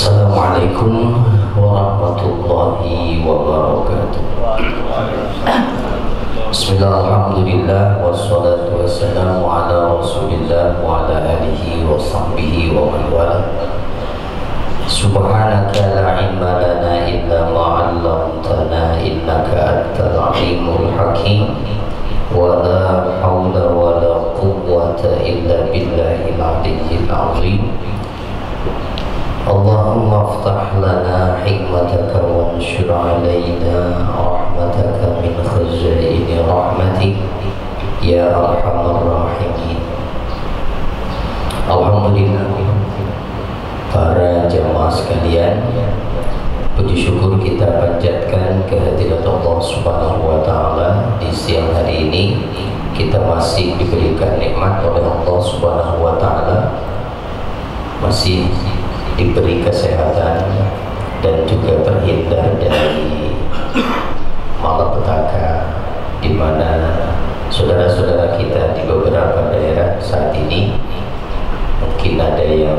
Assalamualaikum warahmatullahi wabarakatuh. Bismillah, alhamdulillah, wassalatu wassalamu ala rasulillah wa ala alihi wa sahbihi wa man wala. Subhanaka la ilma lana illa ma 'allamtana innaka antal alimul hakim. Wa la hawla wa la quwwata illa billahil aliyyil azim. Allahumma aftah lana hikmataka wa anshur alayna rahmataka min khazaini rahmatik ya arhamar rahimin. Alhamdulillah, para jamaah sekalian, puji syukur kita panjatkan kehadirat Allah Subhanahu wa taala. Di siang hari ini kita masih diberikan nikmat oleh Allah Subhanahu wa taala, masih diberi kesehatan dan juga terhindar dari malapetaka, di mana saudara-saudara kita di beberapa daerah saat ini mungkin ada yang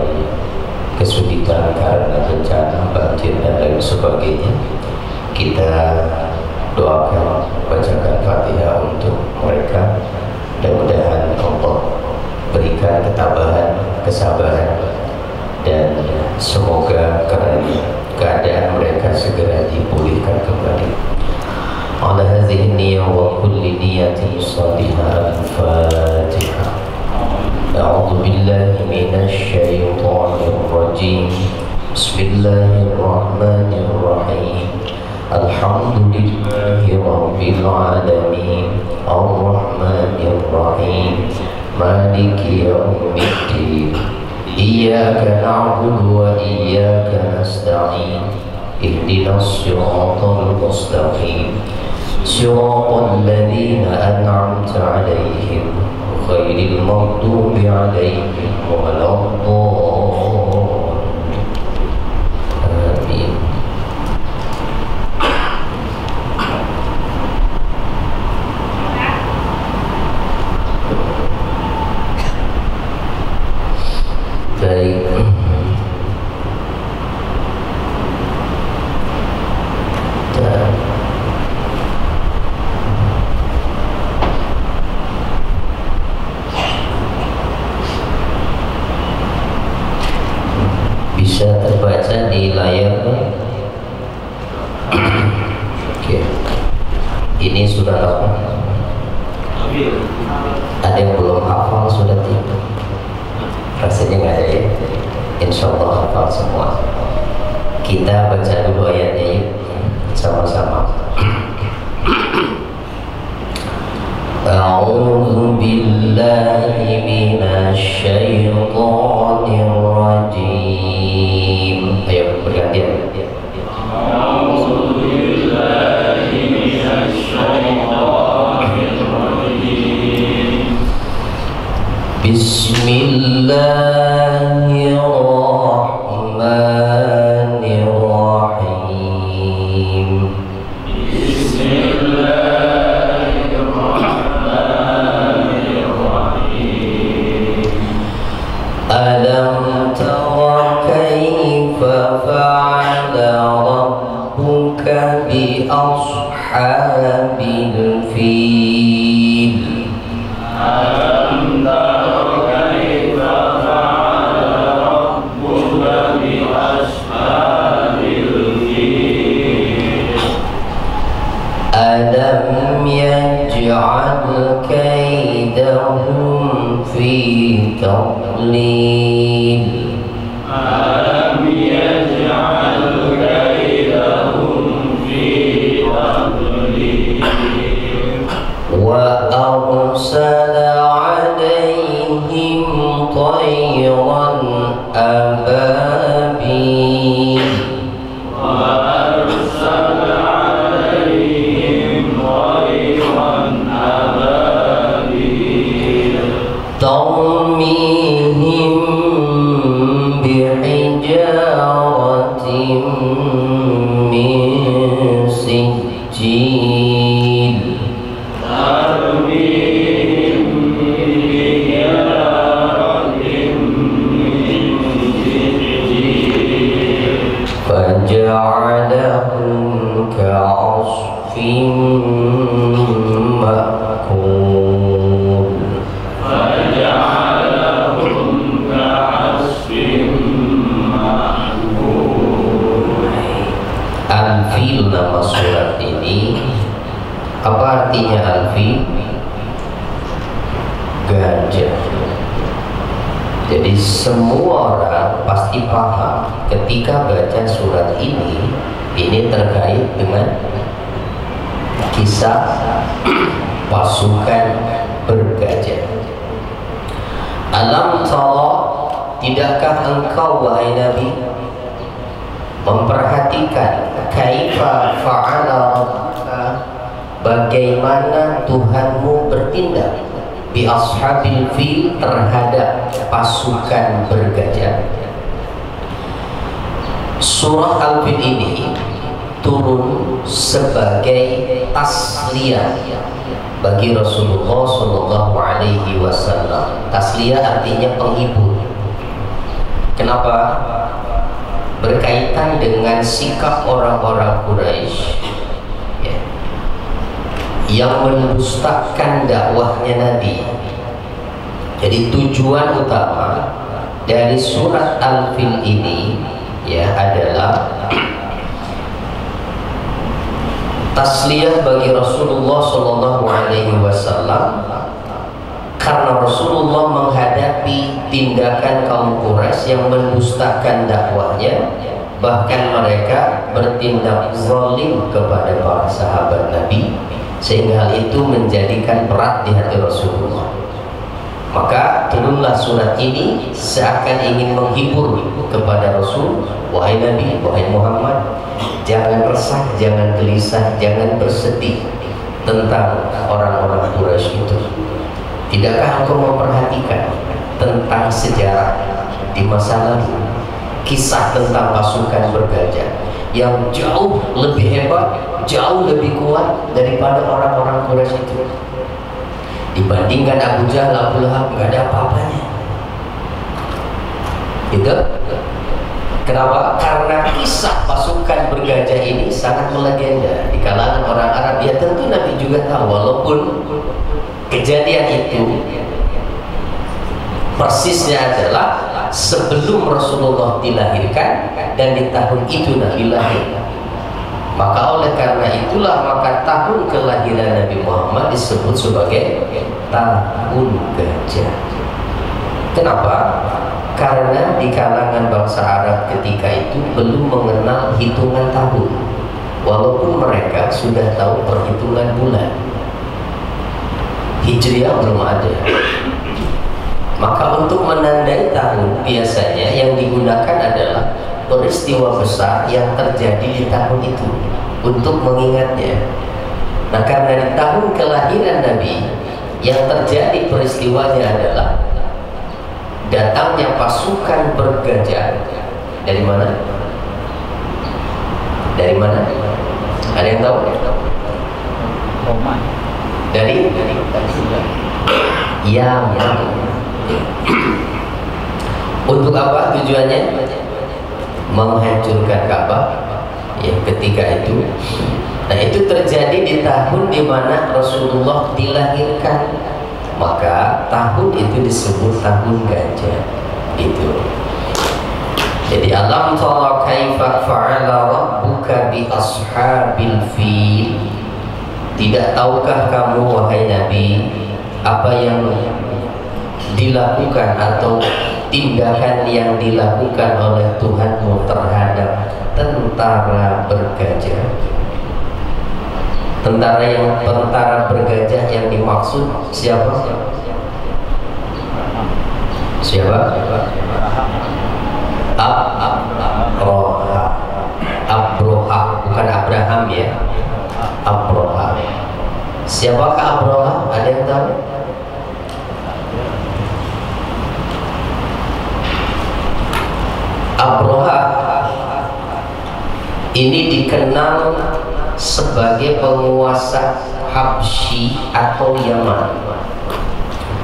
kesulitan karena bencana banjir dan lain sebagainya. Kita doakan, bacakan Fatihah untuk mereka. Mudah-mudahan Allah berikan ketabahan, kesabaran, dan semoga keadaan mereka segera dipulihkan kembali. Ala hadhihi niyyah wa kulli niyatin salihah. Al-Fatihah. A'udzu billahi minasy syaithanir rajim. Bismillahirrahmanirrahim. Alhamdulillahi rabbil alamin. Ar-rahmanir rahim. Maliki yaumiddin. Iyyaka na'budu wa iyyaka nasta'in. Ihdinas siratal mustaqim. Siratal ladzina an'amta 'alaihim ghairil maghdubi 'alaihim waladdallin. Amin. Baik, dan bisa terbaca di layar. Oke. Ini surat apa? Ada yang belum hafal surat itu? Rasanya nggak ada ya. Insya Allah hafal semua. Kita baca dulu ayatnya yuk, sama-sama. A'udzu billahi minasy syaithanir rajim. Ayo bergantian. A'udzu billahi minasy syaithanir rajim. Bismillahirrahmanirrahim. Bismillahirrahmanirrahim. Alam tara kaifa fa'ala rabbuka bi ashabil fil. Alam tara kaifa fa'ala rabbuka bi ashabil fil. Alam yaj'al kaidahum fi tadlil. Alam yaj'al kaidahum fi tadlil. Wa arsala 'alaihim tayran ababil. Wa arsala 'alaihim tayran ababil. Tarmihim ma'kul. Faja'alahum ka'asfin ma'kul. Al-Fil nama surat ini. Apa artinya Al-Fil? Gajah. Jadi semua orang pasti paham ketika baca surat ini terkait dengan kisah pasukan bergajah. Alam tara, tidakkah engkau wahai Nabi memperhatikan kaifa fa'ala rabbuka, bagaimana Tuhanmu bertindak bi ashabil fil, terhadap pasukan bergajah. Surah Al-Fil ini turun sebagai tasliyah bagi Rasulullah Shallallahu Alaihi Wasallam. Tasliyah artinya penghibur. Kenapa? Berkaitan dengan sikap orang-orang Quraisy yang mendustakan dakwahnya Nabi. Jadi tujuan utama dari surat Al-Fil ini adalah tasliyah bagi Rasulullah Shallallahu Alaihi Wasallam, karena Rasulullah menghadapi tindakan kaum Quraisy yang mendustakan dakwahnya, bahkan mereka bertindak zalim kepada para sahabat Nabi, sehingga hal itu menjadikan berat di hati Rasulullah. Maka turunlah surat ini seakan ingin menghibur kepada Rasul. Wahai Nabi, wahai Muhammad, jangan resah, jangan gelisah, jangan bersedih tentang orang-orang Quraisy itu. Tidakkah engkau memperhatikan tentang sejarah di masa lalu, kisah tentang pasukan bergajah yang jauh lebih hebat, jauh lebih kuat daripada orang-orang Quraisy itu. Dibandingkan Abu Jahal, Abu Lahab, nggak ada apa-apanya. Itu kenapa? Karena kisah pasukan bergajah ini sangat melegenda di kalangan orang Arab. Ya tentu Nabi juga tahu, walaupun kejadian itu persisnya adalah sebelum Rasulullah dilahirkan dan di tahun itu Nabi lahir. Maka oleh karena itulah maka tahun kelahiran Nabi Muhammad disebut sebagai tahun gajah. Kenapa? Karena di kalangan bangsa Arab ketika itu belum mengenal hitungan tahun, walaupun mereka sudah tahu perhitungan bulan. Hijriah belum ada. Maka untuk menandai tahun biasanya yang digunakan adalah peristiwa besar yang terjadi di tahun itu untuk mengingatnya. Nah, karena di tahun kelahiran Nabi yang terjadi peristiwanya adalah datangnya pasukan bergajah dari mana? Dari mana? Ada yang tahu? Roma. Dari Yaman. Untuk apa tujuannya? Menghancurkan Ka'bah ketika itu. Nah, itu terjadi di tahun di mana Rasulullah dilahirkan. Maka tahun itu disebut tahun gajah. Itu. Jadi alam tara kaifa fa'ala rabbuka bi ashabil fil. Tidak tahukah kamu wahai Nabi apa yang dilakukan atau tindakan yang dilakukan oleh Tuhanmu terhadap tentara bergajah? Tentara bergajah yang dimaksud siapa? Siapa? Abroha, bukan Abraham ya. Abroha. Siapakah Abroha? Ada yang tahu? Abroha ini dikenal sebagai penguasa Habsyi atau Yaman.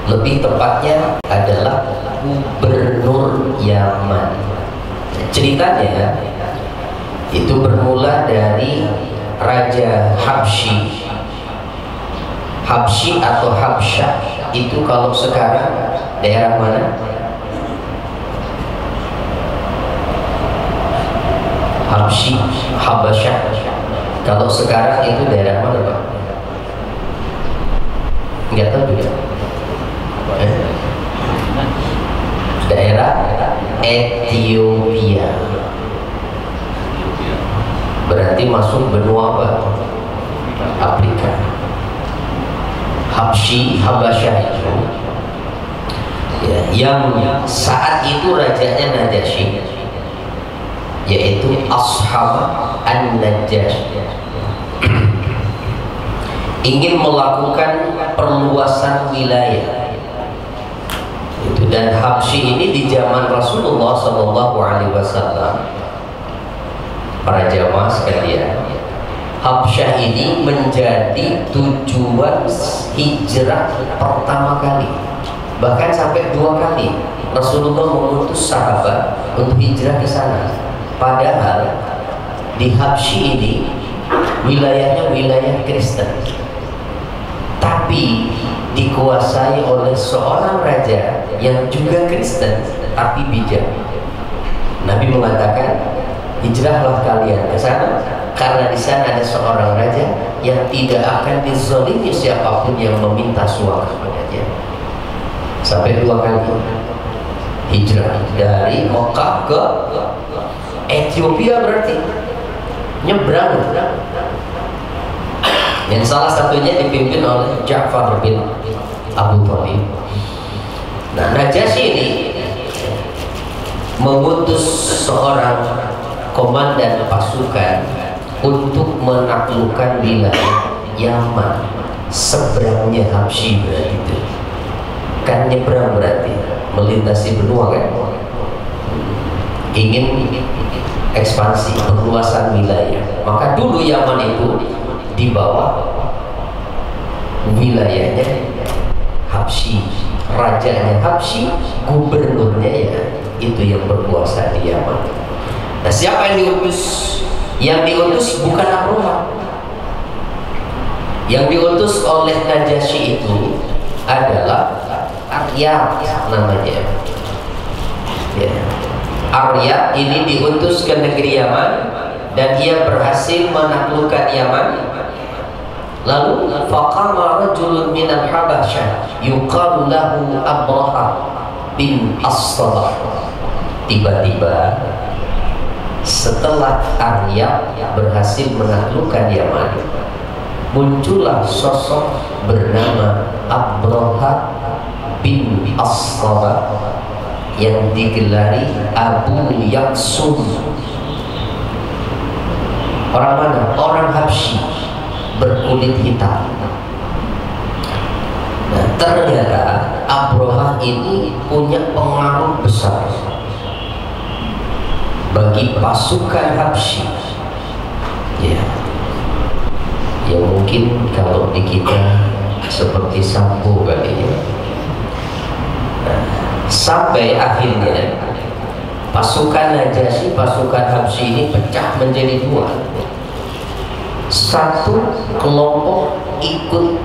Lebih tepatnya adalah gubernur Yaman. Ceritanya itu bermula dari Raja Habsyi. Habsyi atau Habsyah itu kalau sekarang daerah mana? Habsyi, Habasyah. Kalau sekarang itu daerah mana, Pak? Nggak tahu juga. Daerah Ethiopia. Berarti masuk benua apa? Afrika. Habsyi, Habasyah itu ya, yang saat itu rajanya Najasyi, yaitu Ashab an-Najashi, ingin melakukan perluasan wilayah itu. Dan Habsyi ini di zaman Rasulullah SAW, para jamaah sekalian, Habsyah ini menjadi tujuan hijrah pertama kali, bahkan sampai 2 kali Rasulullah mengutus sahabat untuk hijrah ke sana. Padahal di Habsyi ini wilayahnya wilayah Kristen, tapi dikuasai oleh seorang raja yang juga Kristen tapi bijak. Nabi mengatakan, hijrahlah kalian ke sana karena di sana ada seorang raja yang tidak akan dizalimi siapapun yang meminta suaka kepadanya. Sampai 2 kali hijrah dari Mekah ke Ethiopia, berarti nyebrang. Dan salah satunya dipimpin oleh Ja'far bin Abu Thalib. Nah, Najasyi ini mengutus seorang komandan pasukan untuk menaklukkan wilayah Yaman, seberangnya Habsyi. Berarti itu kan nyebrang, berarti melintasi benua kan, ingin ekspansi, perluasan wilayah. Maka dulu Yaman itu di bawah wilayahnya Habsyi, rajanya Habsyi, gubernurnya ya itu yang berkuasa di Yaman. Nah, siapa yang diutus? Yang diutus bukan Abroha. Yang diutus oleh Najasyi itu adalah Arya namanya. Ya. Arya ini diutus ke negeri Yaman dan ia berhasil menaklukkan Yaman. Lalu faqama rajulun minal Habasyah yuqalu lahu Abraha bin As-Salah. Tiba-tiba setelah Arya berhasil menaklukkan Yaman, muncullah sosok bernama Abraha bin As-Salah yang digelari Abu Yaksum. Orang mana? Orang Habsyi, berkulit hitam. Nah, ternyata Abraha ini punya pengaruh besar bagi pasukan Habsyi. Ya, ya mungkin kalau di kita seperti Sambo kali ya. Nah, sampai akhirnya pasukan Najasyi, pasukan Habsyi ini pecah menjadi 2. Satu kelompok ikut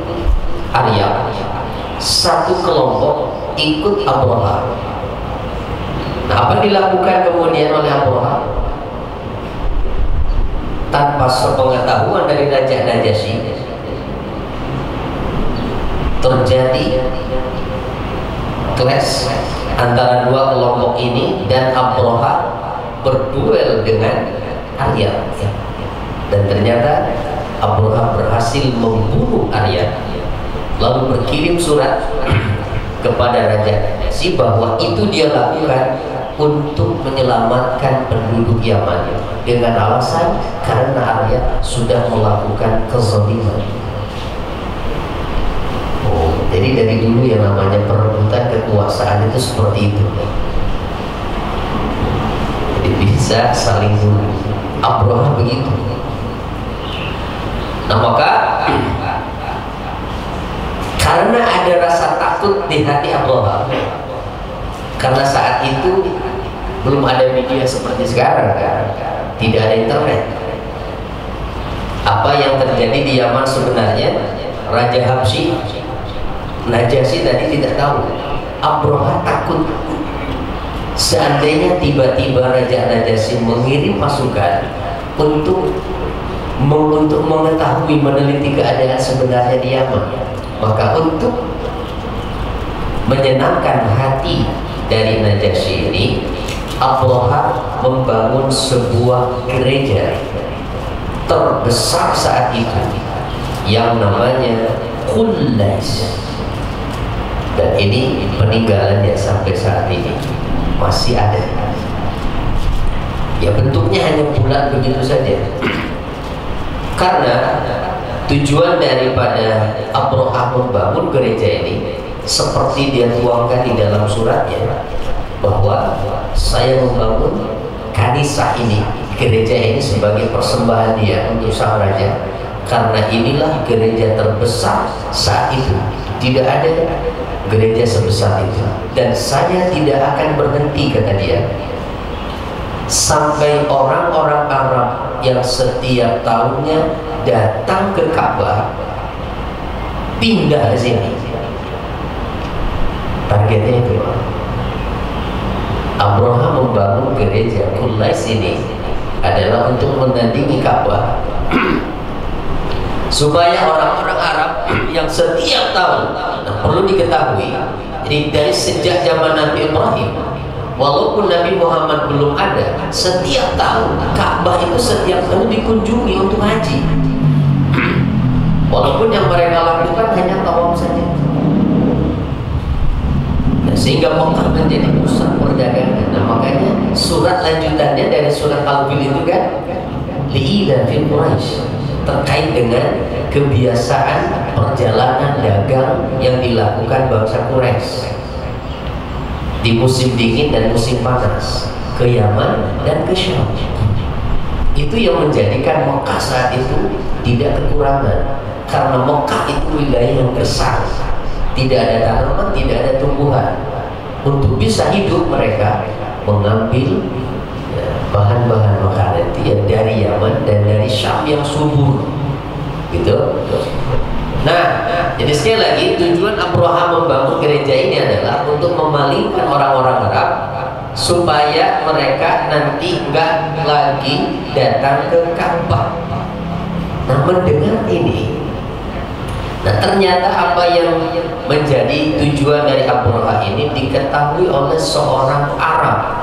Arya, satu kelompok ikut Abraha. Nah, apa dilakukan kemudian oleh Abraha? Tanpa sepengetahuan dari Raja Najasyi, terjadi clash antara 2 kelompok ini, dan Abraha berduel dengan Arya. Dan ternyata Abraha berhasil membunuh Arya, lalu berkirim surat kepada Raja Najasyi bahwa itu dia lakukan untuk menyelamatkan penduduk Yaman, dengan alasan karena Arya sudah melakukan kezaliman. Oh, jadi dari dulu yang namanya perebutan kekuasaan itu seperti itu. Jadi bisa saling bunuh. Abraha begitu. Nah, maka karena ada rasa takut di hati Abraha, karena saat itu belum ada media seperti sekarang kan, tidak ada internet. Apa yang terjadi di Yaman sebenarnya? Raja Habsyi Najasyi tadi tidak tahu. Abroha takut seandainya tiba-tiba Raja Najasyi mengirim pasukan untuk mengetahui, meneliti keadaan sebenarnya di Yaman, maka untuk menyenangkan hati dari Najasyi ini, Abroha membangun sebuah gereja terbesar saat itu yang namanya Qullais, dan ini peninggalannya sampai saat ini masih ada. Ya, bentuknya hanya bulat begitu saja. Karena tujuan daripada Abroha membangun gereja ini seperti dia tuangkan di dalam suratnya, bahwa saya membangun kanisa ini, gereja ini sebagai persembahan dia untuk sang raja, karena inilah gereja terbesar saat itu. Tidak ada gereja sebesar itu, dan saya tidak akan berhenti, kata dia, sampai orang-orang Arab yang setiap tahunnya datang ke Ka'bah pindah ke sini. Targetnya itu. Abroha membangun gereja Qullais ini adalah untuk menandingi Ka'bah, supaya orang-orang Arab yang setiap tahun, nah perlu diketahui, jadi dari sejak zaman Nabi Ibrahim, walaupun Nabi Muhammad belum ada, setiap tahun Ka'bah itu setiap tahun dikunjungi untuk haji, walaupun yang mereka lakukan hanya tawaf saja. Nah, sehingga Mekah menjadi pusat perdagangan. Nah, makanya surat lanjutannya dari surat Al-Fil itu kan, li'ila fil Quraisy, terkait dengan kebiasaan perjalanan dagang yang dilakukan bangsa Quraisy di musim dingin dan musim panas ke Yaman dan ke Syam. Itu yang menjadikan Mekah saat itu tidak kekurangan, karena Mekah itu wilayah yang gersang, tidak ada tanaman, tidak ada tumbuhan. Untuk bisa hidup mereka mengambil bahan-bahan makanan dari Yaman dan dari Syam yang subur, gitu. Nah, jadi sekali lagi tujuan Abroha membangun gereja ini adalah untuk memalingkan orang-orang Arab supaya mereka nanti nggak lagi datang ke Ka'bah. Nah, mendengar ini, nah ternyata apa yang menjadi tujuan dari Abroha ini diketahui oleh seorang Arab,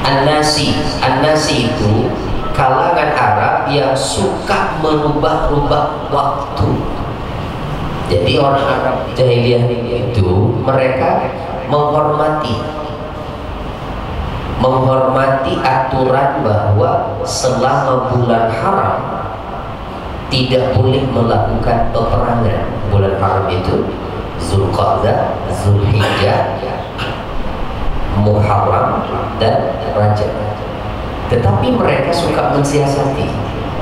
An-Nasi itu kalangan Arab yang suka merubah-rubah waktu. Jadi orang Arab jahiliyah itu mereka menghormati aturan bahwa selama bulan haram tidak boleh melakukan peperangan. Bulan haram itu Zulqa'dah, Zulhijjah, Muharram dan Rajab. Tetapi mereka suka mensiasati.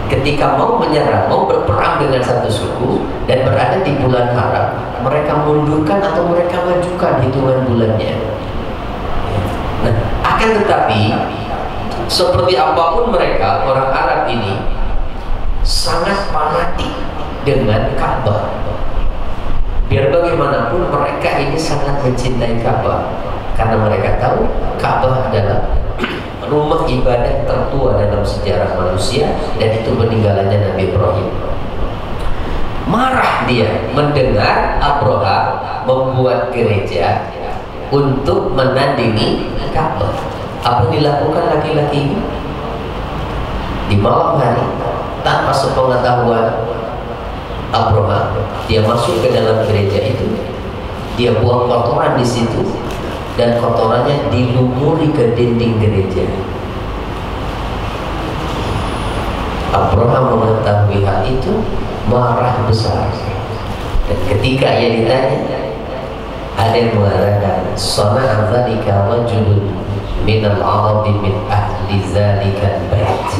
Ketika mau menyerang, mau berperang dengan satu suku dan berada di bulan haram, mereka mundurkan atau mereka majukan hitungan bulannya. Nah, akan tetapi seperti apapun mereka, orang Arab ini sangat fanatik dengan Ka'bah. Biar bagaimanapun mereka ini sangat mencintai Ka'bah, karena mereka tahu Ka'bah adalah rumah ibadah tertua dalam sejarah manusia, dan itu peninggalannya Nabi Ibrahim. Marah dia mendengar Abroha membuat gereja untuk menandingi Ka'bah. Apa yang dilakukan laki-laki ini? Di malam hari, tanpa sepengetahuan Abroha, dia masuk ke dalam gereja itu, dia buang kotoran di situ, dan kotorannya dilumuri ke dinding gereja. Abroha mengetahui hal itu, marah besar. Dan ketika ia ditanya, ada yang mengatakan, "Sana'a dzalika rajulun minal Arabi min ahli dzalikal bait."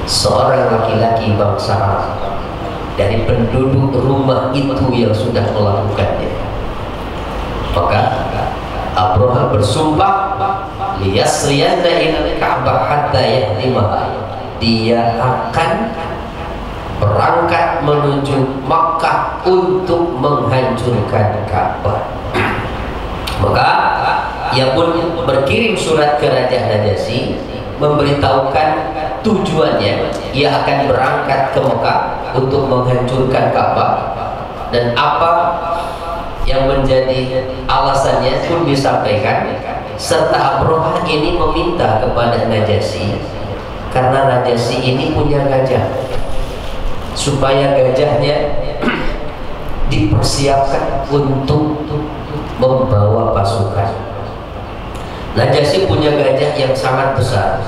Seorang laki-laki bangsa Arab dari penduduk rumah itu yang sudah melakukannya. Maka Abroha bersumpah, liyasriyanna ilal Ka'bah hatta yahdimaha, dia akan berangkat menuju Makkah untuk menghancurkan Ka'bah. Maka ia pun berkirim surat ke Raja Najasyi memberitahukan tujuannya, ia akan berangkat ke Mekah untuk menghancurkan Ka'bah, dan apa yang menjadi alasannya pun disampaikan, serta Abraha ini meminta kepada Najasyi, karena Najasyi ini punya gajah, supaya gajahnya dipersiapkan untuk membawa pasukan. Najasyi punya gajah yang sangat besar,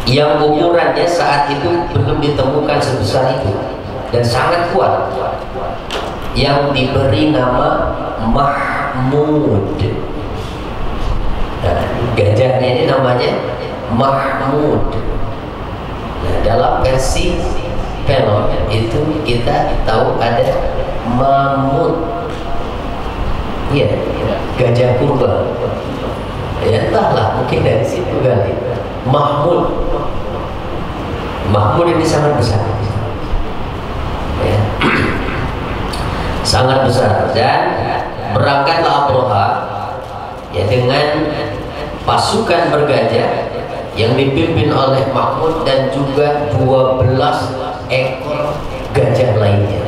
yang ukurannya saat itu belum ditemukan sebesar itu, dan sangat kuat, yang diberi nama Mahmud. Nah, gajahnya ini namanya Mahmud. Nah, dalam versi film itu kita tahu ada Mamut, ya, gajah purba. Ya entahlah, mungkin dari situ kali. Mahmud ini sangat besar, ya. Sangat besar. Dan berangkatlah Abraha, ya, dengan pasukan bergajah yang dipimpin oleh Mahmud dan juga 12 ekor gajah lainnya.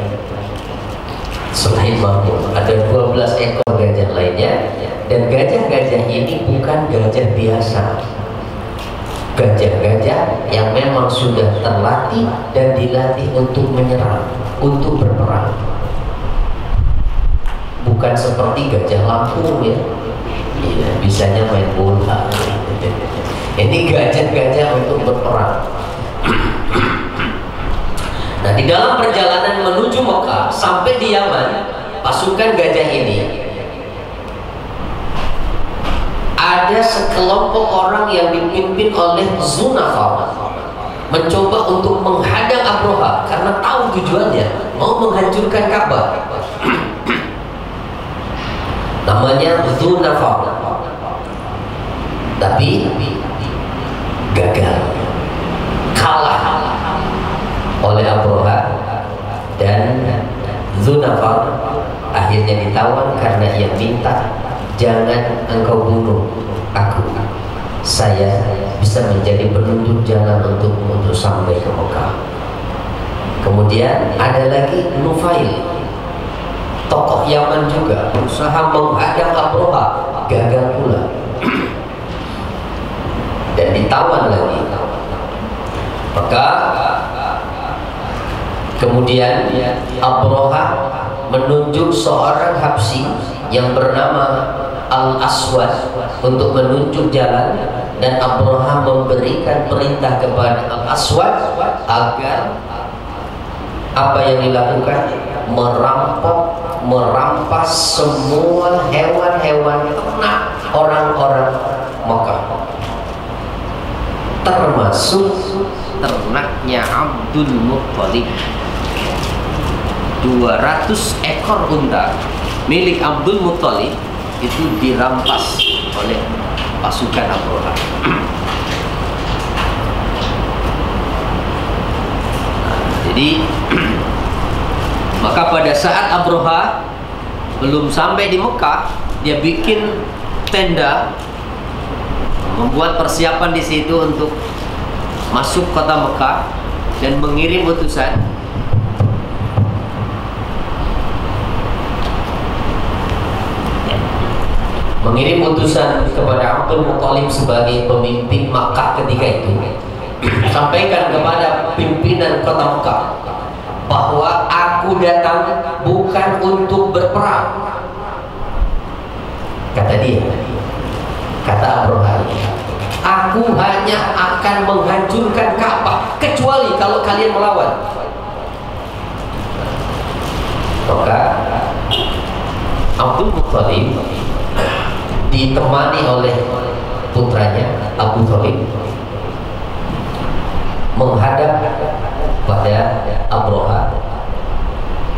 Selain Mahmud ada 12 ekor gajah lainnya, dan gajah-gajah ini bukan gajah biasa, gajah-gajah yang memang sudah terlatih dan dilatih untuk menyerang, untuk berperang. Bukan seperti gajah Lampung, ya, ya, bisanya main bola. Ini gajah-gajah untuk berperang. Nah, di dalam perjalanan menuju Mekah sampai di Yaman, pasukan gajah ini ada sekelompok orang yang dipimpin oleh Zunafar mencoba untuk menghadang Abraha karena tahu tujuannya, mau menghancurkan Ka'bah. Namanya Zunafar, tapi gagal, kalah oleh Abraha, dan Zunafar akhirnya ditawan karena ia minta, jangan engkau bunuh aku, saya bisa menjadi penunjuk jalan untuk sampai ke Mekah. Kemudian ada lagi Nufail, tokoh Yaman juga, berusaha menghadang Abraha, gagal pula dan ditawan lagi. Maka kemudian Abraha menunjuk seorang Habsyi yang bernama Al-Aswad untuk menunjuk jalan, dan Abraha memberikan perintah kepada Al-Aswad agar apa yang dilakukan? Merampas semua hewan-hewan ternak orang-orang Mekah, termasuk ternaknya Abdul Muttalib. 200 ekor unta milik Abdul Muttalib itu dirampas oleh pasukan Abraha. Jadi maka pada saat Abraha belum sampai di Mekah, dia bikin tenda, membuat persiapan di situ untuk masuk kota Mekah dan mengirim utusan. Mengirim utusan kepada Abdul Muttalib sebagai pemimpin Makkah ketika itu, sampaikan kepada pimpinan kota Mekah bahwa aku datang bukan untuk berperang, kata dia, kata Abraha, aku hanya akan menghancurkan Ka'bah kecuali kalau kalian melawan. Maka Abdul Muttalib ditemani oleh putranya Abu Thalib menghadap pada Abraha,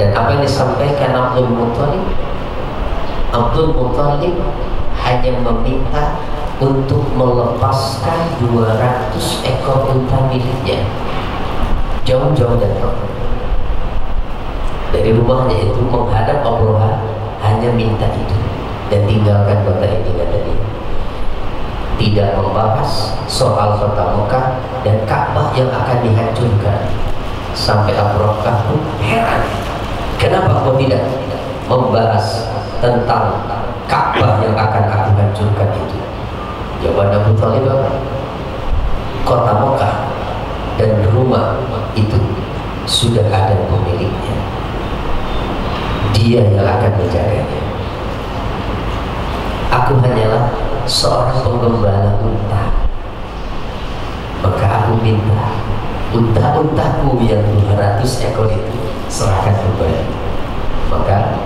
dan apa yang disampaikan Abdul Muttalib hanya meminta untuk melepaskan 200 ekor unta miliknya. Jauh-jauh datang dari rumahnya itu menghadap Abraha, hanya minta itu dan tinggalkan kota ini, kata dia. Tidak membahas soal kota Mekah dan Ka'bah yang akan dihancurkan. Sampai Abraha pun heran, kenapa kau tidak membahas tentang Ka'bah yang akan aku hancurkan itu? Jawaban Abu Thalib apa? Kota Mekah dan rumah itu sudah ada pemiliknya. Dia yang akan menjaganya. Aku hanyalah seorang penggembala unta. Maka aku minta unta-untaku yang 200 ekor itu serahkan kembali. Maka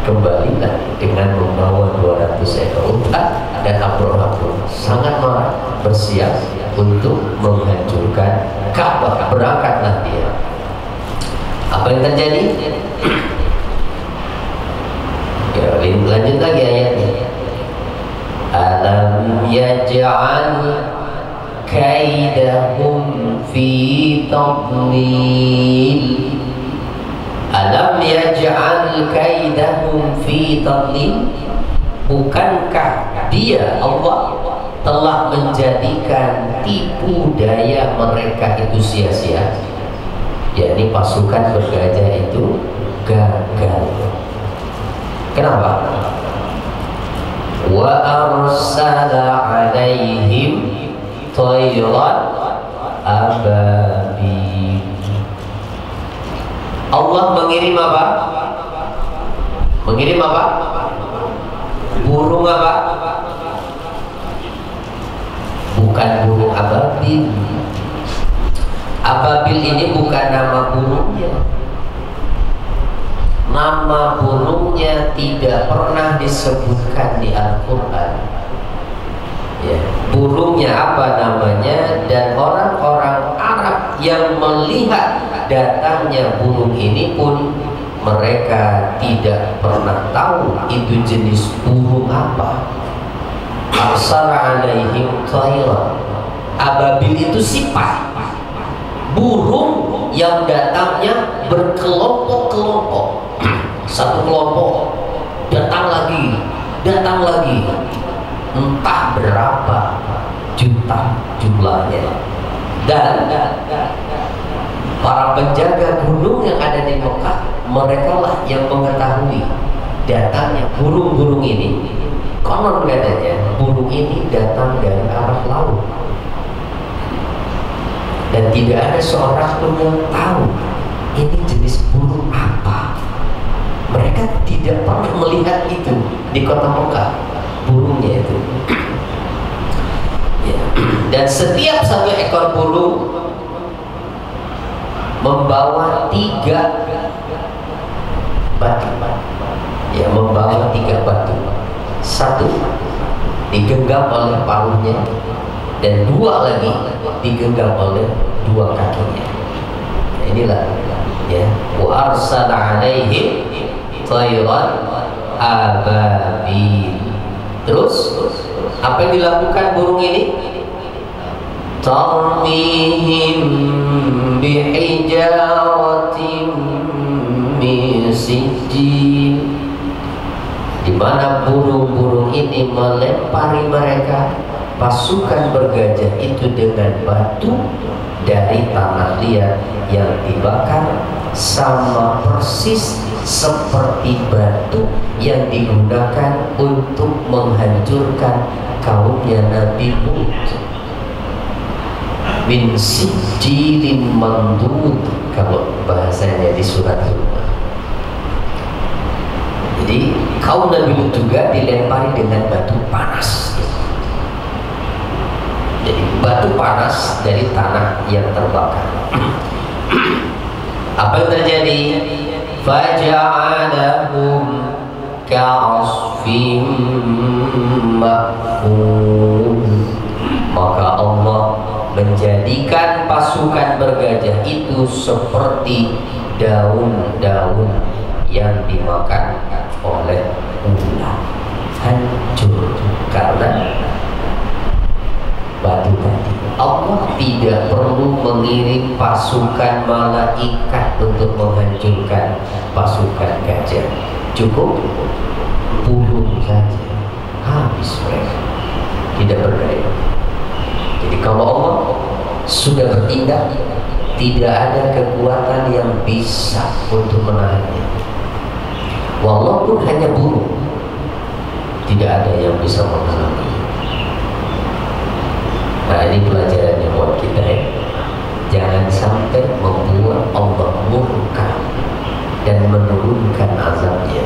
kembalilah dengan membawa 200 ekor unta, dan Abraha pun sangat marah, bersiap untuk menghancurkan Ka'bah. Berangkatlah dia. Apa yang terjadi? Ya, lanjut lagi ayatnya. Alam yaj'al kaidahum fi tadlil. Alam yaj'al kaidahum fi tadlil. Bukankah dia, Allah, telah menjadikan tipu daya mereka itu sia-sia? Yakni pasukan bergajah itu gagal. Kenapa? Wa arsala alaihim tayran ababil. Allah mengirim apa? Mengirim apa? Burung apa? Bukan burung ababil. Ababil ini bukan nama burungnya. Nama burungnya tidak pernah disebutkan di Al-Quran. Ya, burungnya apa namanya? Dan orang-orang Arab yang melihat datangnya burung ini pun mereka tidak pernah tahu itu jenis burung apa. Arsala alaihim tayran. Ababil itu sifat burung yang datangnya berkelompok-kelompok. Satu kelompok datang lagi, entah berapa juta jumlahnya. Dan para penjaga gunung yang ada di Mekah, mereka lah yang mengetahui datangnya burung-burung ini. Konon katanya burung ini datang dari arah laut, dan tidak ada seorang pun yang tahu ini jenis burung apa. Mereka tidak pernah melihat itu di kota Mekah, burungnya itu. Ya. Dan setiap satu ekor burung membawa 3 batu. Ya, membawa 3 batu. 1 digenggam oleh paruhnya, dan 2 lagi digenggam oleh 2 kakinya. Nah, inilah ya, wa arsala alaihim tayran ababil. Terus apa yang dilakukan burung ini? Tarmihim bihijaratin min sijil. Di mana burung-burung ini melempari mereka, pasukan bergajah itu, dengan batu dari tanah liat yang dibakar, sama persis seperti batu yang digunakan untuk menghancurkan kaumnya Nabi Hud. Min sijilin mandud, kalau bahasanya di surat Zumar. Jadi kaum Nabi Hud juga dilempari dengan batu panas. Jadi batu panas dari tanah yang terbakar. Apa yang terjadi? Faja'alahum ka'asfim ma'kul. Maka Allah menjadikan pasukan bergajah itu seperti daun-daun yang dimakan oleh ular. Hancur karena batu tadi. Allah tidak perlu mengirim pasukan malaikat untuk menghancurkan pasukan gajah. Cukup burung saja, habis mereka, tidak berdaya. Jadi kalau Allah sudah bertindak, tidak ada kekuatan yang bisa untuk menahannya. Walaupun hanya burung, tidak ada yang bisa menghalangi. Nah, ini pelajarannya buat kita ya. Jangan sampai membuat Allah murka dan menurunkan azabnya,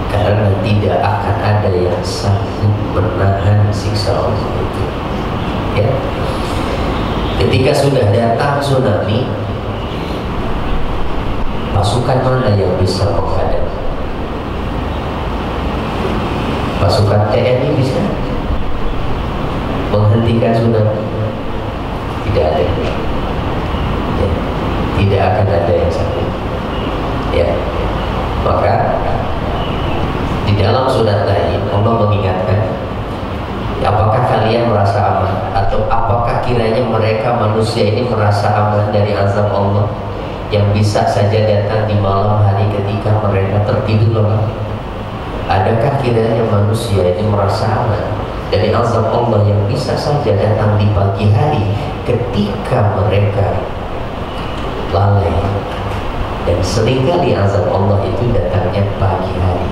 karena tidak akan ada yang sanggup menahan siksa Allah itu. Ya. Ketika sudah datang tsunami, pasukan mana yang bisa menghadap? Pasukan TNI bisa menghentikan tsunami? Tidak ada. Ya. Tidak akan ada yang sanggup. Ya. Maka di dalam surat lain Allah mengingatkan, apakah kalian merasa aman, atau apakah kiranya mereka manusia ini merasa aman dari azab Allah yang bisa saja datang di malam hari ketika mereka tertidur lelap? Adakah kiranya manusia ini merasa aman dari azab Allah yang bisa saja datang di pagi hari ketika mereka lalai? Dan seringkali azab Allah itu datangnya pagi hari,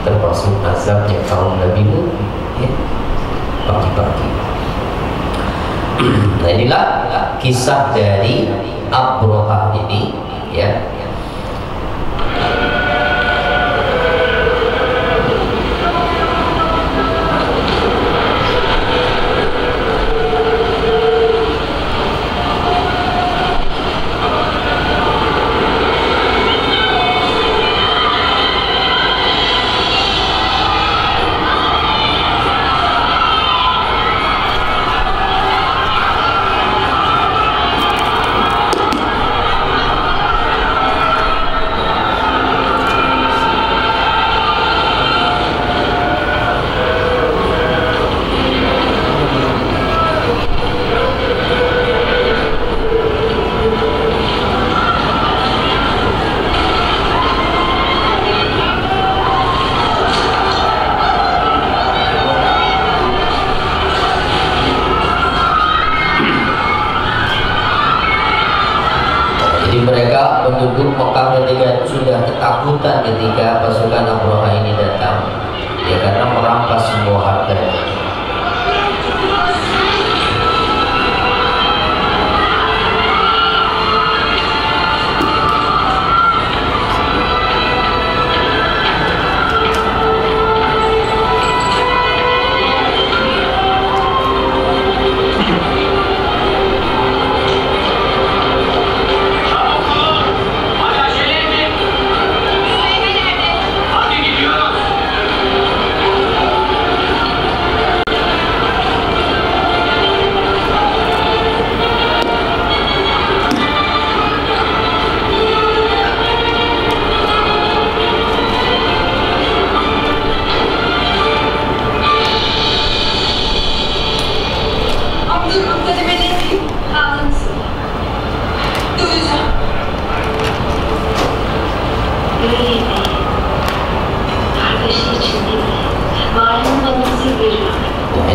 termasuk azabnya kaum Nabi Nuh, ya, pagi-pagi. Nah, inilah kisah dari Abrahah ini, ya. Penduduk Mekah ketika itu sudah ketakutan ketika pasukan Abrahah ini datang, ya, karena merampas semua hartanya.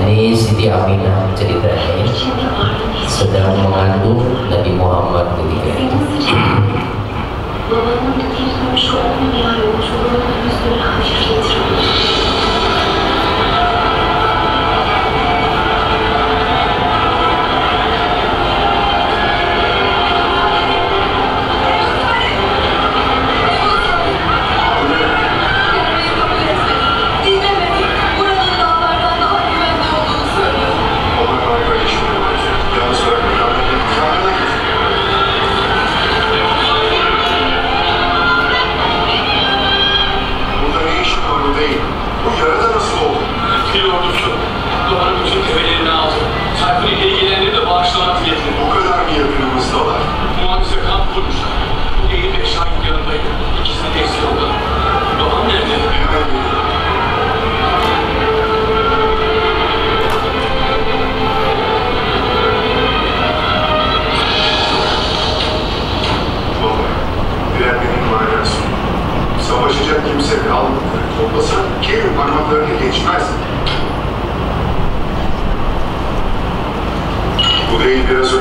Ini Siti Aminah ceritanya sedang mengandung Nabi Muhammad ketika itu.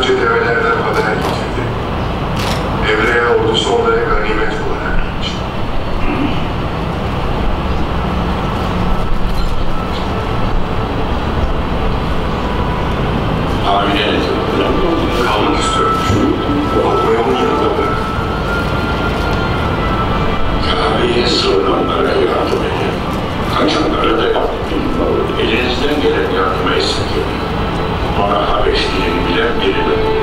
önce develerden haber getirdi. Devreye ordusu onlara ganimet olarak vermişti. Hamile ne Kalmak istiyormuş. Fatma'yı onun yanında bırak. Kabe'ye sığınanlara yardım edin. Kaçanlara da yardım edin. Elinizden gelen yardıma esirgeyin. Bana Habeşli'nin bilen biri verin.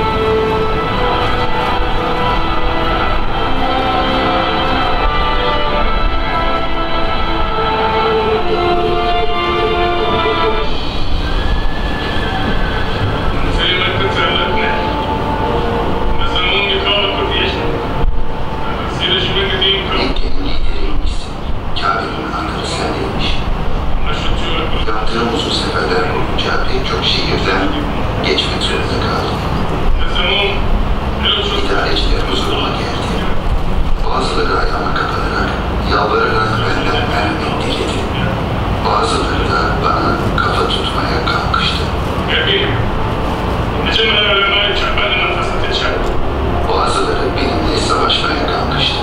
Yaptığım uzun seferler boyunca pek çok şehirden geçmek zorunda kaldım. İdareciler huzuruma geldi. Bazıları ayağıma kapanarak, yalvararak benden merhamet diledi. Bazıları da bana kafa tutmaya kalkıştı. Bazıları benimle savaşmaya kalkıştı.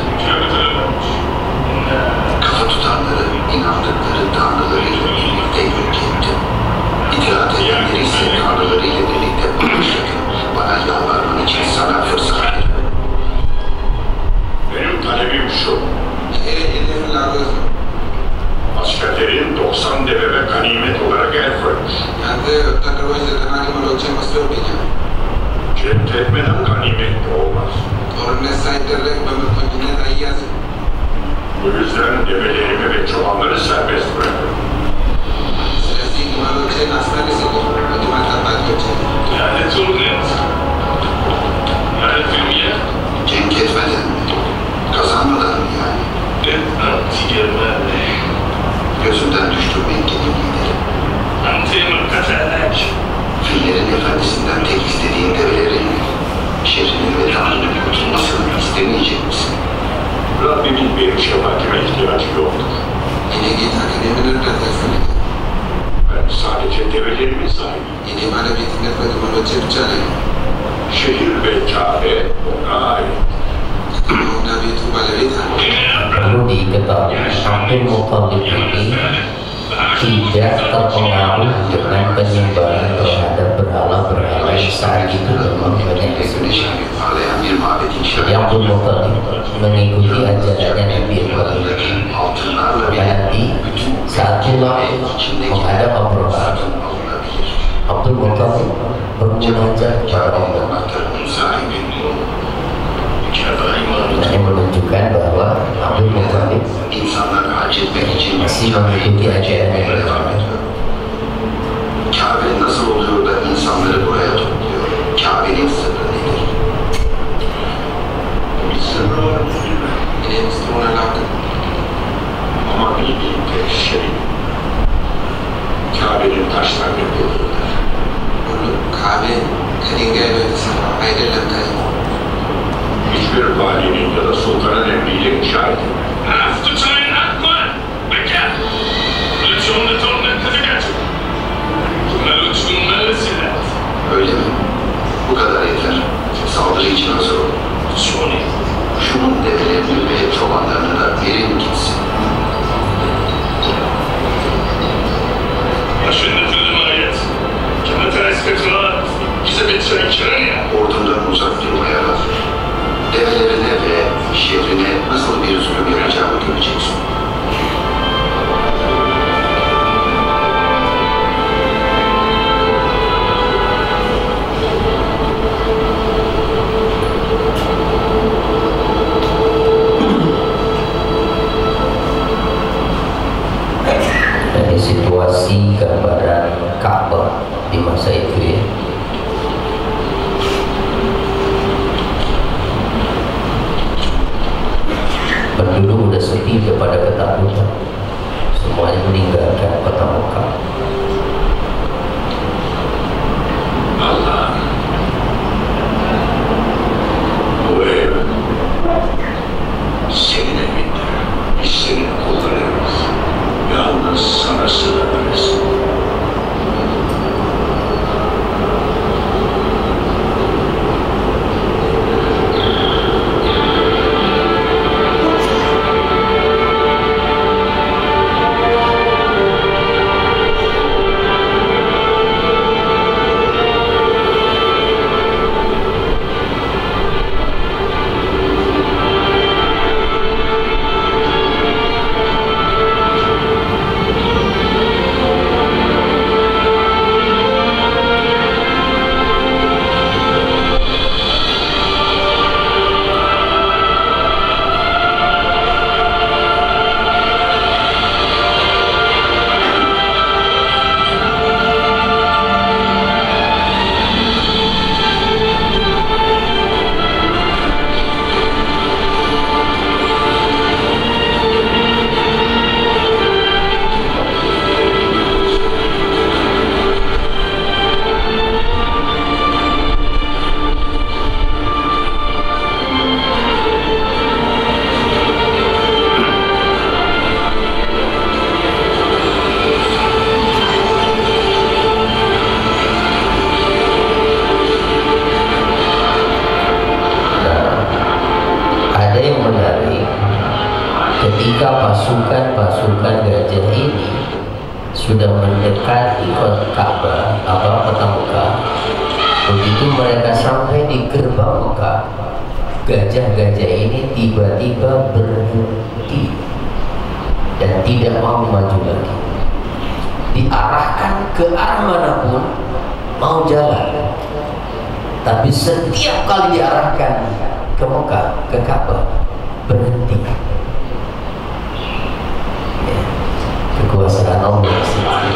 Kafa tutanları inandıkları tanrılarıyla birlikte yok etti. İtirat edenleri ise tanrılarıyla birlikte barışladı. Bana yalvarman için sana fırsat verdi. Benim talebim şu. Askerlerin 90 deve ve ganimet olarak el koymuş. Cennet etmeden ganimet de olmaz. Bu yüzden develerimi ve çobanları serbest bırakın. Lanet olun et. Lanet filmiye. Cenk etmeden mi? Kazanmadan mı yani? Gözümden düşürmeyin gidip gidelim. Fillerin efendisinden tek istediğin develerin şehrinin ve Tanrı'nın kurtulmasını istemeyecek misin? Rabbimin benim şefaatime ihtiyacı yoktur. Ben sadece develerimin sahibiyim. Şehir ve Kabe ona ait. Perlu diketahui Abdul Muthalib ini tidak terpengaruh dengan penyembahan terhadap berhala-berhala yang saat itu memang banyak di Indonesia. Yang Abdul Muthalib mengikuti ajarannya Nabi Ibrahim. Nanti saat pulang menghadap Abraham, Abdul Muthalib bermunajat kepada Allah. Ini menunjukkan bahwa Abdul Muthalib masih mengikuti ajaran yang benar. Kabe nasıl oluyor da insanları buraya topluyor? Kabe'nin sırrı nedir? Bir sırrı var mı bilmem. Ama bildiğim tek şey Kabe'nin taşlarını yapılırlar. Hiçbir valinin ya da sultanın emriyle inşa edilmez. Öyle mi? Bu kadar yeter. Saldırı için hazır olun. Şunun develerini ve çobanlarını da verin gitsin. Ordundan uzak durmaya bak. Develerine ve şehrine nasıl bir zulüm yapacağımı göreceksin. Dari situasi gambaran Ka'bah di masa itu ya. Penduduk udah sepi, udah pada ketakutan. Semuanya meninggalkan kota Mekah. Allah, bu ev senin evindir. Biz senin kullarıyız. Yalnız sana sığınırız. pasukan gajah ini sudah mendekati Ka'bah atau kota Mekah. Begitu mereka sampai di gerbang Mekah, gajah-gajah ini tiba-tiba berhenti dan tidak mau maju lagi. Diarahkan ke arah manapun mau jalan, tapi setiap kali diarahkan ke Mekah, ke Ka'bah, berhenti. Ya, kekuasaan Allah sendiri.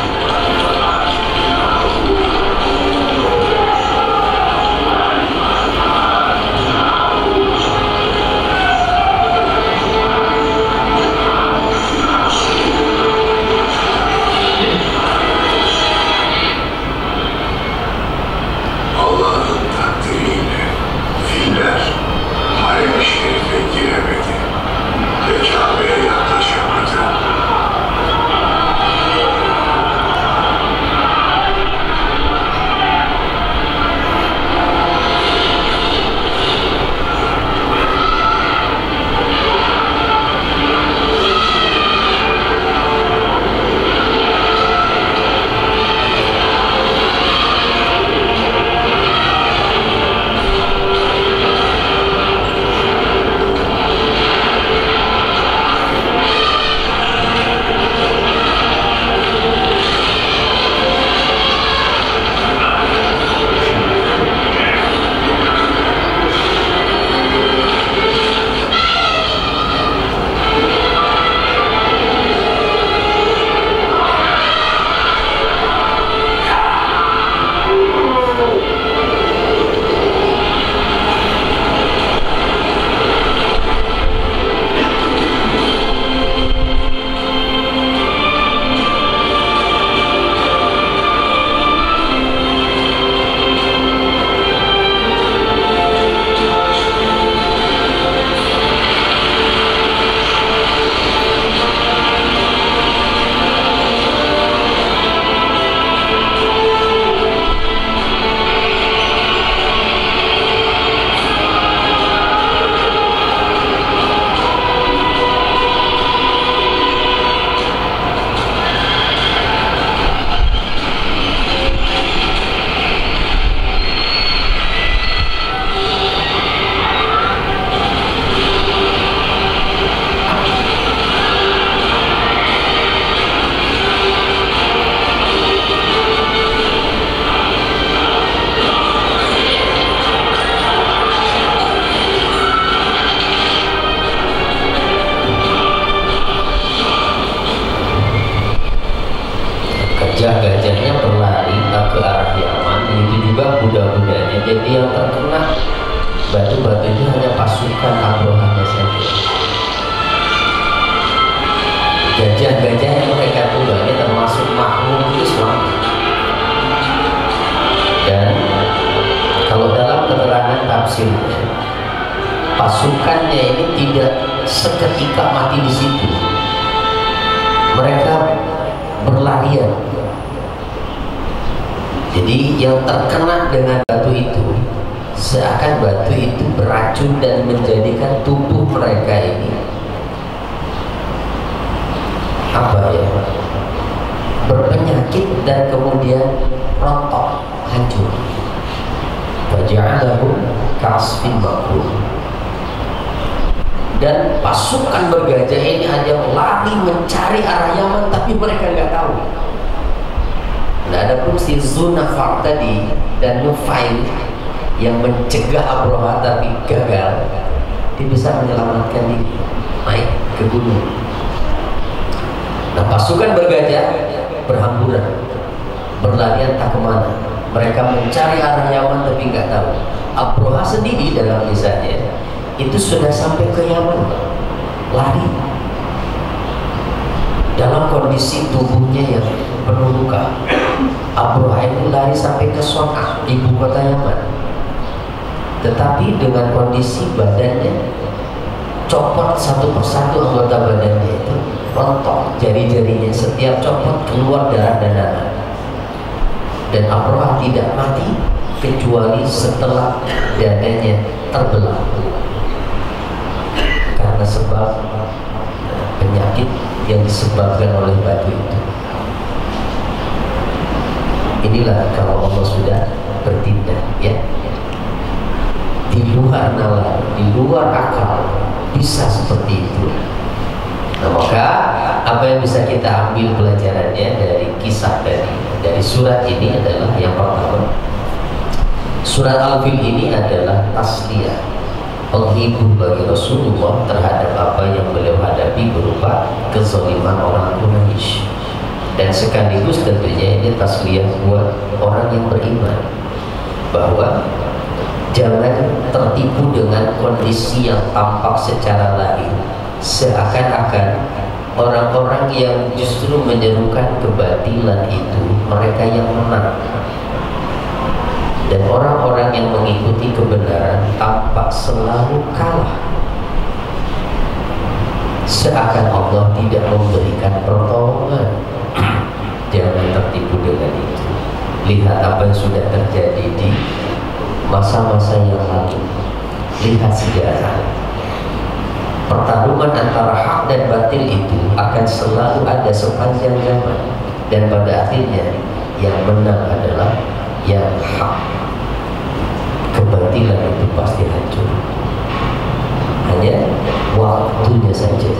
Gajah-gajahnya berlari ke arah Yaman, begitu juga kuda-kudanya. Jadi yang terkena batu-batu itu hanya pasukan Abrohanya saja. Gajah-gajah yang mereka tunggangi termasuk makhluk Islam. Dan kalau dalam keterangan tafsirnya, pasukannya ini tidak seketika mati di situ. Mereka berlarian. Jadi yang terkena dengan batu itu seakan batu itu beracun dan menjadikan tubuh mereka ini berpenyakit dan kemudian rontok, hancur. Faja'alahu ka'asfin ma'kul. Dan pasukan bergajah ini hanya lari mencari arah Yaman, tapi mereka nggak tahu. Nah, ada pun si Zunafar tadi dan Nufail yang mencegah Abroha tapi gagal, dia bisa menyelamatkan diri, naik ke gunung. Nah, pasukan bergajah berhamburan, berlarian tak kemana. Mereka mencari arah Yaman tapi nggak tahu. Abroha sendiri dalam kisahnya itu sudah sampai ke Yaman, lari dalam kondisi tubuhnya yang penuh luka. Abroha itu lari sampai ke Son'a, ibu kota Yaman, tetapi dengan kondisi badannya copot satu persatu anggota badannya itu rontok, jari-jarinya setiap copot keluar darah dan nanah. Dan Abroha tidak mati kecuali setelah dadanya terbelah, karena sebab penyakit yang disebabkan oleh batu itu. Inilah kalau Allah sudah bertindak, ya, di luar nalar, di luar akal, bisa seperti itu. Nah, maka apa yang bisa kita ambil pelajarannya dari kisah dari surat ini adalah yang pertama, surat Al-Fil ini adalah tasliyah, penghibur bagi Rasulullah terhadap apa yang beliau hadapi berupa kezaliman orang Quraisy. Dan sekaligus tentunya ini tasliyah buat orang yang beriman, bahwa jangan tertipu dengan kondisi yang tampak secara lahir, seakan-akan orang-orang yang justru menyerukan kebatilan itu mereka yang menang, dan orang-orang yang mengikuti kebenaran tampak selalu kalah, seakan Allah tidak memberikan pertolongan. Jangan tertipu dengan itu. Lihat apa yang sudah terjadi di masa-masa yang lalu. Lihat sejarah. Pertarungan antara hak dan batil itu akan selalu ada sepanjang zaman, dan pada akhirnya yang menang adalah yang hak. Kebatilan itu pasti hancur, hanya waktunya saja.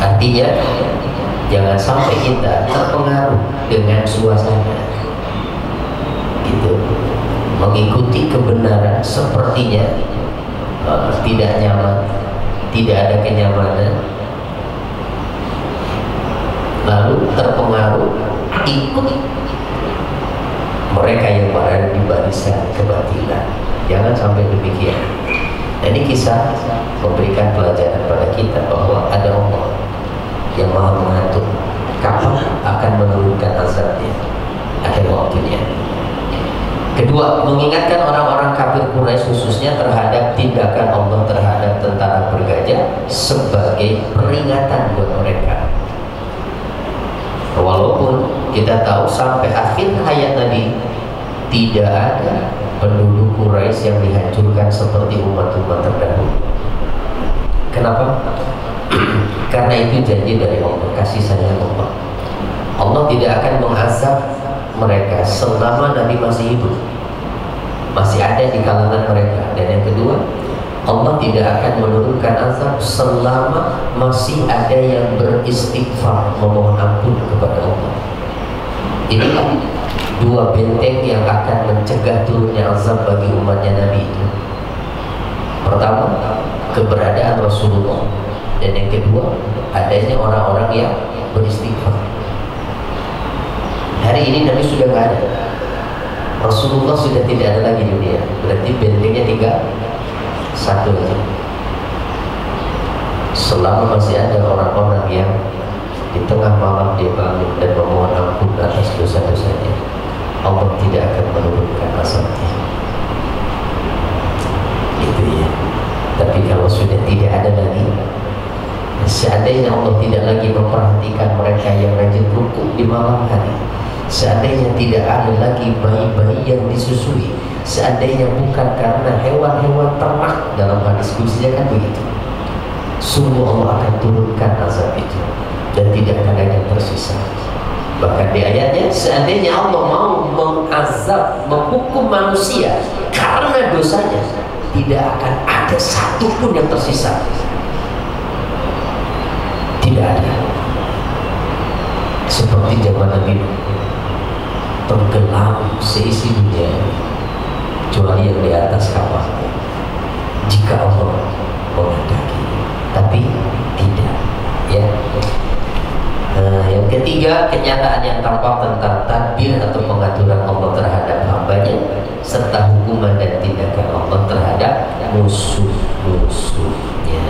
Artinya jangan sampai kita terpengaruh dengan suasana gitu, mengikuti kebenaran sepertinya tidak nyaman, tidak ada kenyamanan, lalu terpengaruh ikut mereka yang berada di barisan kebatilan. Jangan sampai demikian. Nah, ini kisah memberikan pelajaran pada kita bahwa ada Allah yang maha mengatur kapan akan menurunkan azabnya, ada waktunya. Kedua, mengingatkan orang-orang kafir Quraisy khususnya terhadap tindakan Allah terhadap tentara bergajah sebagai peringatan buat mereka. Walaupun kita tahu sampai akhir hayat Nabi tidak ada penduduk Quraisy yang dihancurkan seperti umat-umat terdahulu. Kenapa? Karena itu janji dari Allah, kasih sayang Allah. Allah tidak akan mengazab mereka selama Nabi masih hidup, masih ada di kalangan mereka. Dan yang kedua, Allah tidak akan menurunkan azab selama masih ada yang beristighfar, memohon ampun kepada Allah. Inilah dua benteng yang akan mencegah turunnya azab bagi umatnya Nabi itu. Pertama, keberadaan Rasulullah, dan yang kedua, adanya orang-orang yang beristighfar. Hari ini Nabi sudah tidak ada, Rasulullah sudah tidak ada lagi di dunia. Berarti bentengnya tinggal satu aja. Selama masih ada orang-orang yang di tengah malam dia bangun dan memohon ampun atas dosa-dosanya, Allah tidak akan menurunkan azabnya. Itu ya. Tapi kalau sudah tidak ada lagi, seandainya Allah tidak lagi memperhatikan mereka yang rajin rukuk di malam hari, seandainya tidak ada lagi bayi-bayi yang disusui, seandainya bukan karena hewan-hewan ternak, dalam hadis kutsinya kan begitu, sungguh Allah akan turunkan azab itu dan tidak akan ada yang tersisa. Bahkan di ayatnya, seandainya Allah mau mengazab, menghukum manusia karena dosanya, tidak akan ada satupun yang tersisa. Tidak ada. Seperti zaman Nabi, tenggelam seisi dunia kecuali yang di atas kapal, jika Allah menghendaki. Tapi tidak, ya. Nah, yang ketiga, kenyataan yang tampak tentang tadbir atau pengaturan Allah terhadap hambanya, serta hukuman dan tindakan Allah terhadap musuh-musuhnya.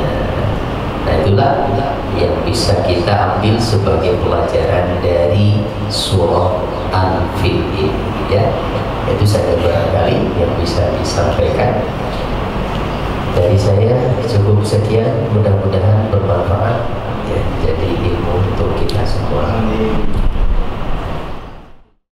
Nah, itulah yang bisa kita ambil sebagai pelajaran dari surah Al-Fil ini, ya. Itu saja barangkali yang bisa disampaikan dari saya. Cukup sekian, mudah-mudahan bermanfaat, ya, jadi ilmu untuk kita semua.